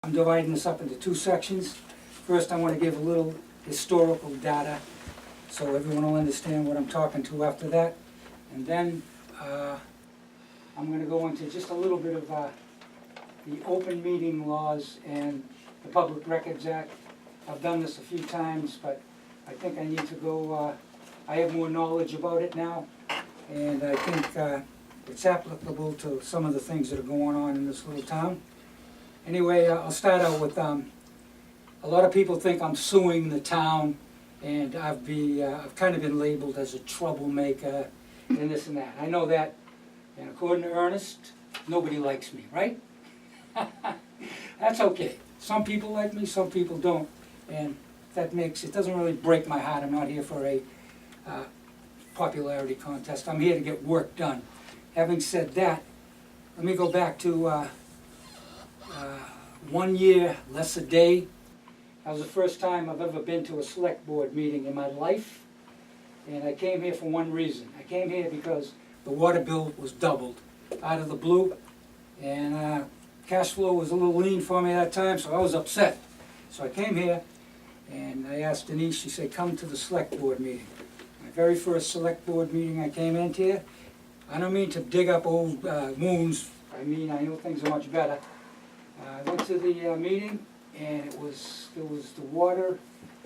I'm dividing this up into two sections. First, I want to give a little historical data so everyone will understand what I'm talking to after that. And then I'm going to go into just a little bit of the open meeting laws and the Public Records Act. I've done this a few times, but I think I need to go, I have more knowledge about it now, and I think it's applicable to some of the things that are going on in this little town. Anyway, I'll start out with, a lot of people think I'm suing the town, and I've kind of been labeled as a troublemaker and this and that. I know that, and according to Ernest, nobody likes me, right? That's okay. Some people like me, some people don't, and that makes, it doesn't really break my heart. I'm not here for a popularity contest. I'm here to get work done. Having said that, let me go back to 1 year, less a day. That was the first time I've ever been to a select board meeting in my life, and I came here for one reason. I came here because the water bill was doubled out of the blue, and cash flow was a little lean for me at that time, so I was upset. So I came here, and I asked Denise, she said, come to the select board meeting. My very first select board meeting I came into here, I don't mean to dig up old wounds, I mean I know things are much better. I went to the meeting, and it was the water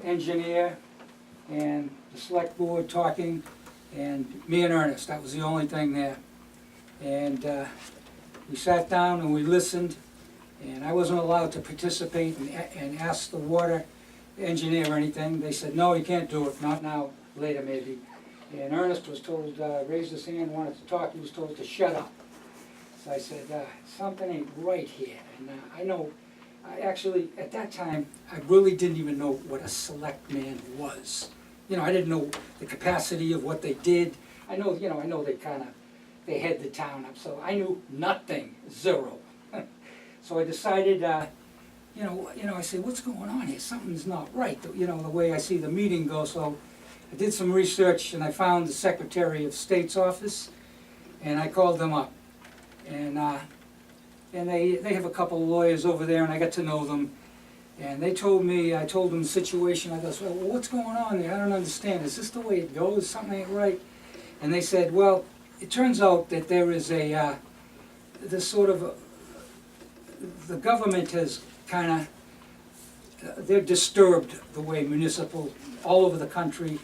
engineer and the select board talking, and me and Ernest. That was the only thing there. And we sat down and we listened, and I wasn't allowed to participate and ask the water engineer or anything. They said, no, you can't do it, not now, later maybe. And Ernest was told, raised his hand, wanted to talk. He was told to shut up. So I said, something ain't right here. And I know, actually, at that time, I really didn't even know what a selectman was. You know, I didn't know the capacity of what they did. I know they head the town up, so I knew nothing, zero. So I decided, I said, what's going on here? Something's not right, the way I see the meeting go. So I did some research, and I found the Secretary of State's office, and I called them up. And they have a couple of lawyers over there, and I got to know them. And they told me, I told them the situation. I goes, well, what's going on there? I don't understand. Is this the way it goes? Something ain't right. And they said, well, it turns out that there is the government has kind of, they're disturbed the way municipal, all over the country,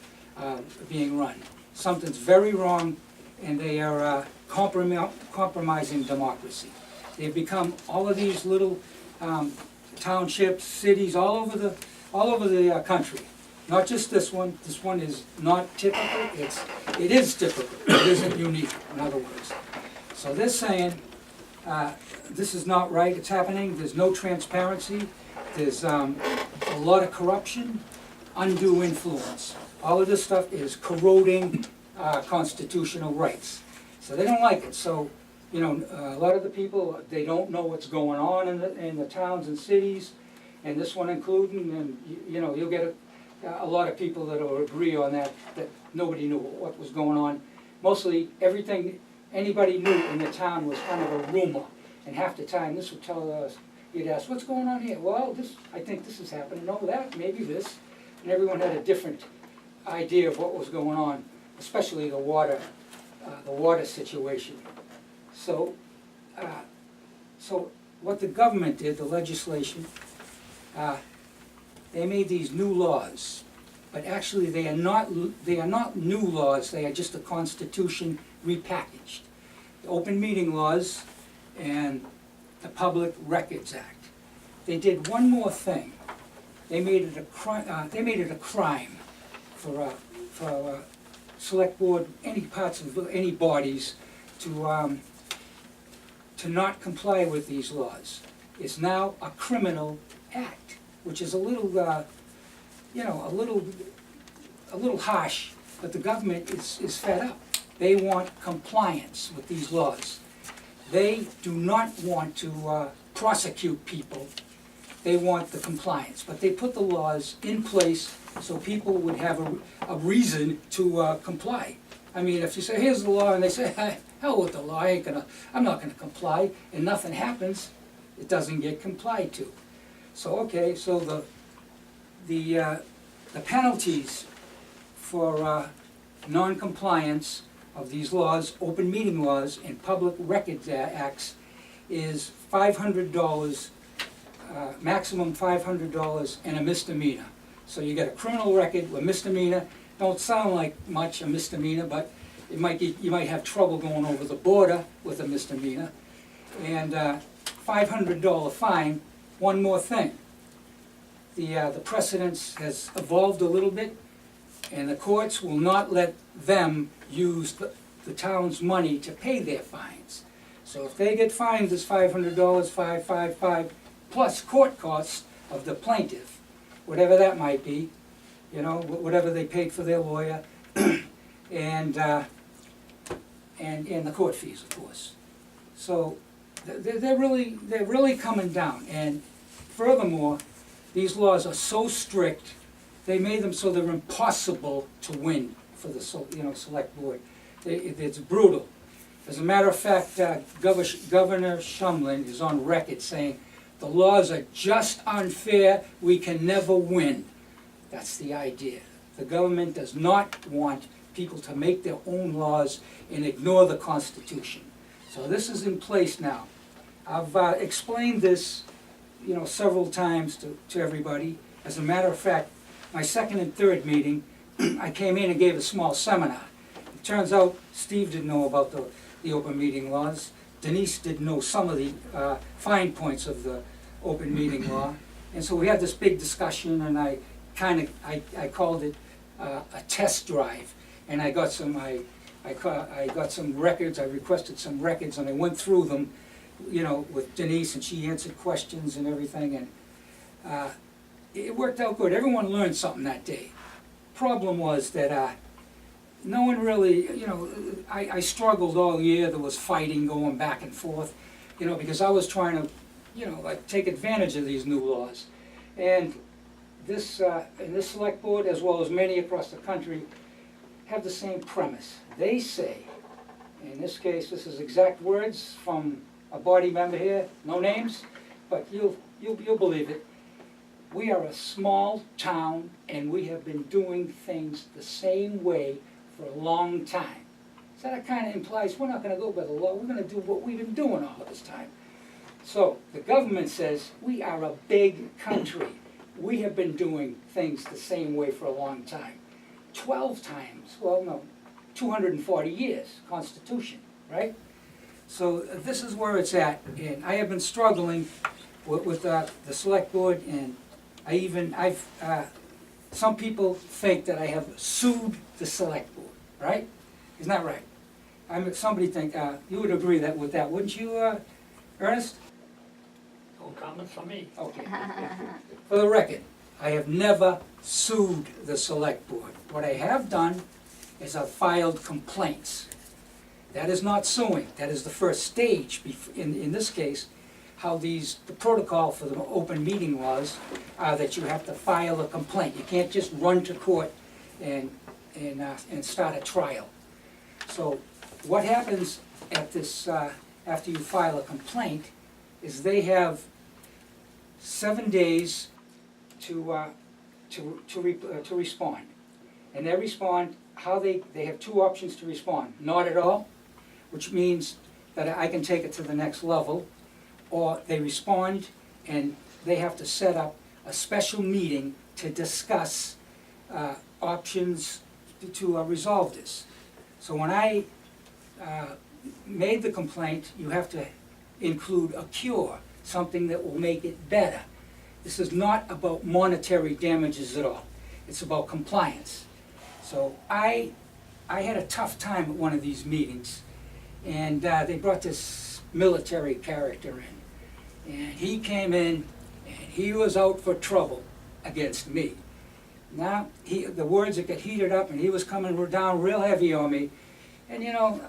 being run. Something's very wrong, and they are compromising democracy. They've become all of these little townships, cities, all over the country. Not just this one. This one is not typical. It is typical. It isn't unique, in other words. So they're saying this is not right. It's happening. There's no transparency. There's a lot of corruption, undue influence. All of this stuff is corroding constitutional rights. So they don't like it. So, a lot of the people, they don't know what's going on in the towns and cities, and this one including, and you'll get a lot of people that will agree on that nobody knew what was going on. Mostly everything anybody knew in the town was kind of a rumor, and half the time this would tell us, you'd ask, what's going on here? Well, I think this is happening, no, that, maybe this, and everyone had a different idea of what was going on, especially the water situation. So what the government did, the legislation, they made these new laws, but actually they are not new laws. They are just the Constitution repackaged. The open meeting laws and the Public Records Act. They did one more thing. They made it a crime. They made it a crime for select board, any parts of any bodies to not comply with these laws. It's now a criminal act, which is a little harsh, but the government is fed up. They want compliance with these laws. They do not want to prosecute people. They want the compliance, but they put the laws in place so people would have a reason to comply. I mean, if you say, here's the law, and they say, hell with the law, I'm not gonna comply, and nothing happens, it doesn't get complied to. So, okay, so the penalties for non-compliance of these laws, open meeting laws and public records acts is $500, maximum $500 and a misdemeanor. So you get a criminal record with misdemeanor. Don't sound like much, a misdemeanor, but it might get, you might have trouble going over the border with a misdemeanor. And $500 fine. One more thing. The precedence has evolved a little bit, and the courts will not let them use the town's money to pay their fines. So if they get fined this $500, 555, plus court costs of the plaintiff, whatever that might be, you know, whatever they paid for their lawyer, and the court fees, of course. So they're really coming down. And furthermore, these laws are so strict, they made them so they're impossible to win for the select board. It's brutal. As a matter of fact, Governor Shumlin is on record saying, the laws are just unfair, we can never win. That's the idea. The government does not want people to make their own laws and ignore the Constitution. So this is in place now. I've explained this, several times to everybody. As a matter of fact, my second and third meeting, I came in and gave a small seminar. It turns out Steve didn't know about the open meeting laws. Denise didn't know some of the fine points of the open meeting law. And so we had this big discussion, and I called it a test drive. And I got some records, I requested some records, and I went through them, with Denise, and she answered questions and everything, and it worked out good. Everyone learned something that day. Problem was that no one really, I struggled all year. There was fighting going back and forth, because I was trying to, take advantage of these new laws. And this select board, as well as many across the country, have the same premise. They say, in this case, this is exact words from a body member here, no names, but you'll believe it. We are a small town, and we have been doing things the same way for a long time. So that kind of implies we're not going to go by the law. We're going to do what we've been doing all of this time. So the government says we are a big country. We have been doing things the same way for a long time. 12 times, 240 years, Constitution, right? So this is where it's at, and I have been struggling with the select board, and some people think that I have sued the select board, right? Isn't that right? Somebody think, you would agree with that, wouldn't you, Ernest? No comments from me. Okay. For the record, I have never sued the select board. What I have done is I've filed complaints. That is not suing. That is the first stage. In this case, how the protocol for the open meeting laws are that you have to file a complaint. You can't just run to court and start a trial. So what happens at this after you file a complaint is they have 7 days to respond, and they respond how they have two options to respond: not at all, which means that I can take it to the next level, or they respond and they have to set up a special meeting to discuss options to resolve this. So when I made the complaint, you have to include a cure, something that will make it better. This is not about monetary damages at all. It's about compliance. So I had a tough time at one of these meetings, and they brought this military character in. And he came in, and he was out for trouble against me. Now, the words that got heated up, and he was coming down real heavy on me. And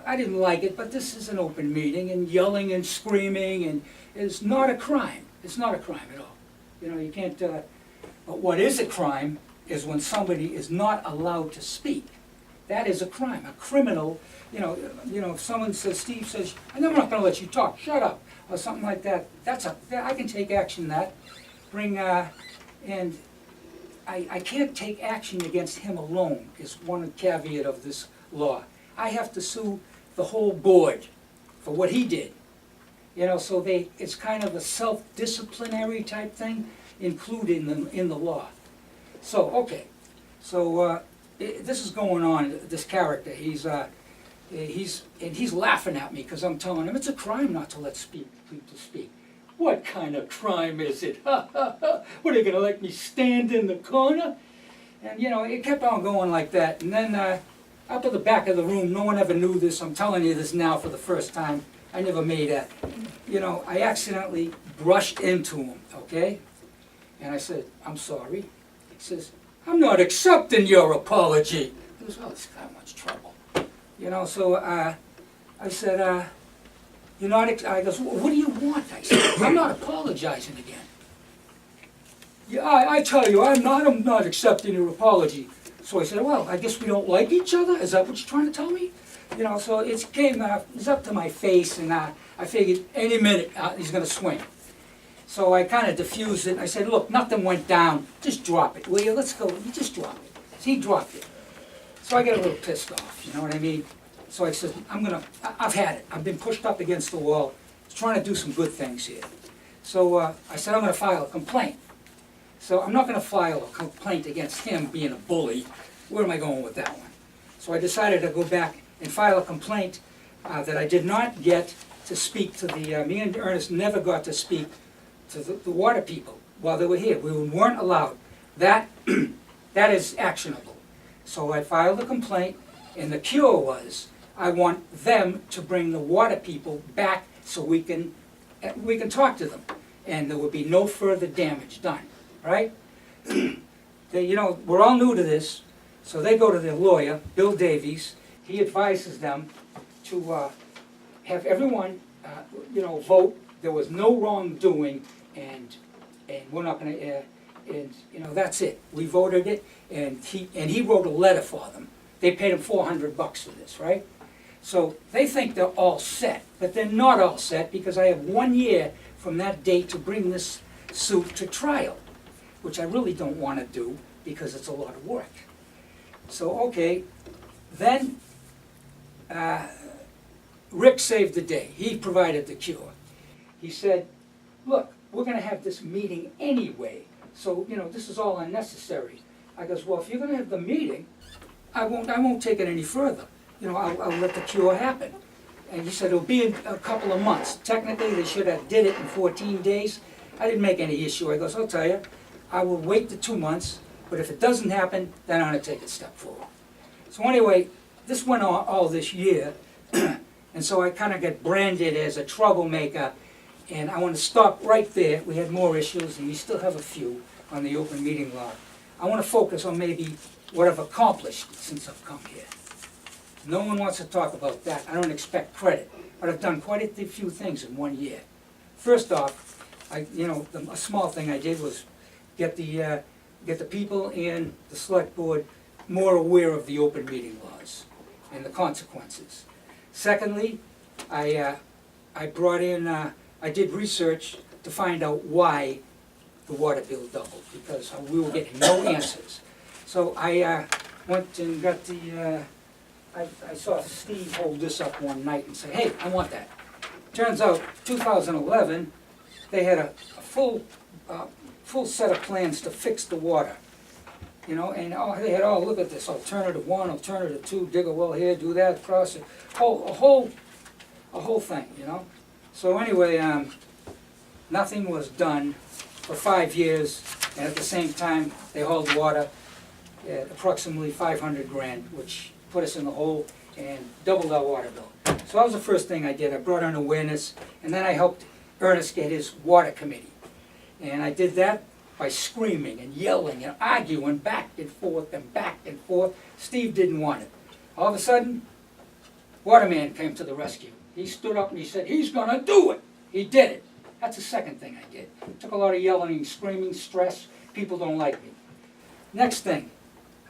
I didn't like it, but this is an open meeting, and yelling and screaming, and it's not a crime. It's not a crime at all. You can't, but what is a crime is when somebody is not allowed to speak. That is a crime. A criminal, if someone says, Steve says, I'm not going to let you talk, shut up, or something like that, I can take action on that. and I can't take action against him alone, is one caveat of this law. I have to sue the whole board for what he did. You know, so it's kind of a self-disciplinary type thing included in the law. So, okay, so this is going on, this character, he's laughing at me because I'm telling him it's a crime not to let people speak. What kind of crime is it? What, are they gonna let me stand in the corner? And you know, it kept on going like that. And then up at the back of the room, no one ever knew this. I'm telling you this now for the first time. I never made that. You know, I accidentally brushed into him, okay? And I said, I'm sorry. He says, I'm not accepting your apology. He goes, oh, this guy wants trouble. You know, so I said, you're not, I goes, what do you want? I said, I'm not apologizing again. Yeah, I tell you, I'm not accepting your apology. So I said, well, I guess we don't like each other? Is that what you're trying to tell me? You know, so it's up to my face, and I figured any minute he's gonna swing. So I kind of diffused it, and I said, look, nothing went down, just drop it, will you? Let's go, you just drop it. So he dropped it. So I got a little pissed off, you know what I mean? So I said, I've had it. I've been pushed up against the wall, trying to do some good things here. So I said, I'm gonna file a complaint. So I'm not gonna file a complaint against him being a bully. Where am I going with that one? So I decided to go back and file a complaint that I did not get to speak to me and Ernest never got to speak to the water people while they were here. We weren't allowed. That is actionable. So I filed a complaint, and the cure was, I want them to bring the water people back so we can talk to them, and there would be no further damage done, right? You know, we're all new to this, so they go to their lawyer, Bill Davies. He advises them to have everyone, you know, vote. There was no wrongdoing, and we're not going to, and you know, that's it. We voted it, and he wrote a letter for them. They paid him $400 for this, right? So they think they're all set, but they're not all set because I have 1 year from that date to bring this suit to trial, which I really don't want to do because it's a lot of work. So, okay, then Rick saved the day. He provided the cure. He said, look, we're going to have this meeting anyway, so, you know, this is all unnecessary. I goes, well, if you're going to have the meeting, I won't take it any further. You know, I'll let the cure happen. And he said it'll be in a couple of months. Technically, they should have did it in 14 days. I didn't make any issue. I goes, I'll tell you, I will wait the 2 months, but if it doesn't happen, then I'm going to take a step forward. So anyway, this went on all this year, and so I kind of got branded as a troublemaker, and I want to stop right there. We had more issues, and we still have a few on the open meeting law. I want to focus on maybe what I've accomplished since I've come here. No one wants to talk about that. I don't expect credit, but I've done quite a few things in 1 year. First off, a small thing I did was get the people in the select board more aware of the open meeting laws and the consequences. Secondly, I brought in, I did research to find out why the water bill doubled, because we were getting no answers. So I went and got I saw Steve hold this up one night and say, hey, I want that. Turns out, 2011, they had a full set of plans to fix the water. You know, and they had, look at this, alternative 1, alternative 2, dig a well here, do that, cross it, a whole thing, you know. So anyway, nothing was done for 5 years, and at the same time, they hauled water at approximately 500 grand, which put us in the hole and doubled our water bill. So that was the first thing I did. I brought on awareness, and then I helped Ernest get his water committee. And I did that by screaming and yelling and arguing back and forth and back and forth. Steve didn't want it. All of a sudden, Waterman came to the rescue. He stood up and he said, he's gonna do it. He did it. That's the second thing I did. Took a lot of yelling and screaming, stress. People don't like me. Next thing,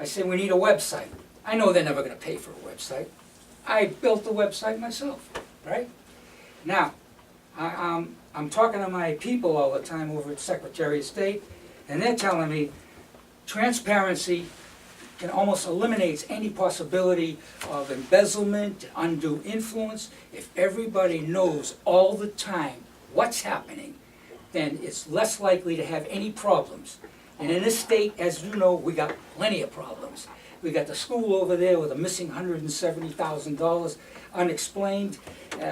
I said, we need a website. I know they're never gonna pay for a website. I built the website myself, right? Now, I'm talking to my people all the time over at Secretary of State, and they're telling me transparency can almost eliminates any possibility of embezzlement, undue influence. If everybody knows all the time what's happening, then it's less likely to have any problems. And in this state, as you know, we got plenty of problems. We got the school over there with a missing $170,000 unexplained.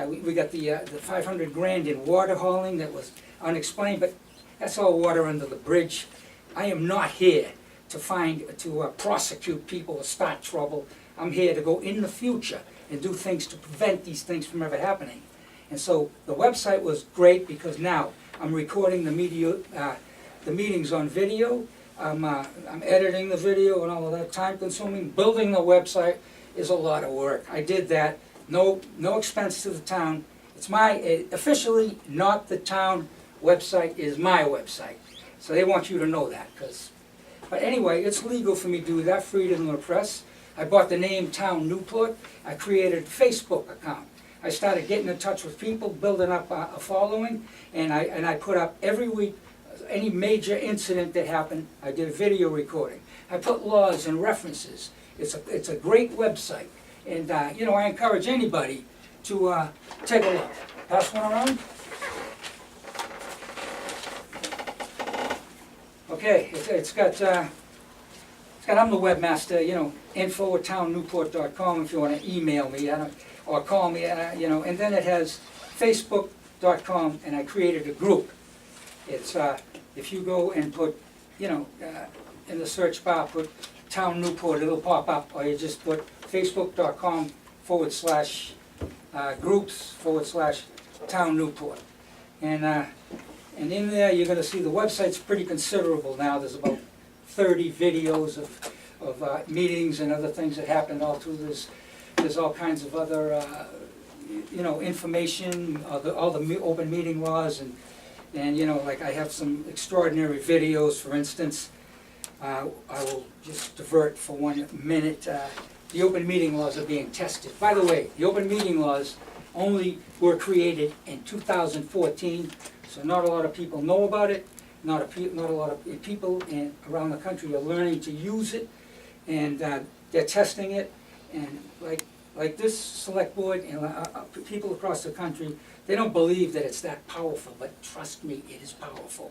We got the 500 grand in water hauling that was unexplained, but that's all water under the bridge. I am not here to prosecute people or start trouble. I'm here to go in the future and do things to prevent these things from ever happening. And so the website was great because now I'm recording the meetings on video. I'm editing the video and all of that, time consuming. Building the website is a lot of work. I did that, no expense to the town. It's officially not the town website, is my website. So they want you to know that, but anyway, it's legal for me to do that, freedom of the press. I bought the name Town Newport. I created a Facebook account. I started getting in touch with people, building up a following, and I put up every week any major incident that happened. I did a video recording. I put laws and references. It's a great website, and I encourage anybody to take a look. Pass one around. Okay, it's got I'm the webmaster, info@townnewport.com if you want to email me or call me, and then it has facebook.com, and I created a group. It's, if you go and put, in the search bar, put Town Newport, it'll pop up, or you just put facebook.com/groups/Town Newport. And in there, you're going to see the website's pretty considerable now. There's about 30 videos of meetings and other things that happened all through this. There's all kinds of other, information, all the open meeting laws, and like I have some extraordinary videos. For instance, I will just divert for 1 minute. The open meeting laws are being tested. By the way, the open meeting laws only were created in 2014. So not a lot of people know about it. Not a lot of people around the country are learning to use it, and they're testing it. And like this select board and people across the country, they don't believe that it's that powerful. But trust me, it is powerful.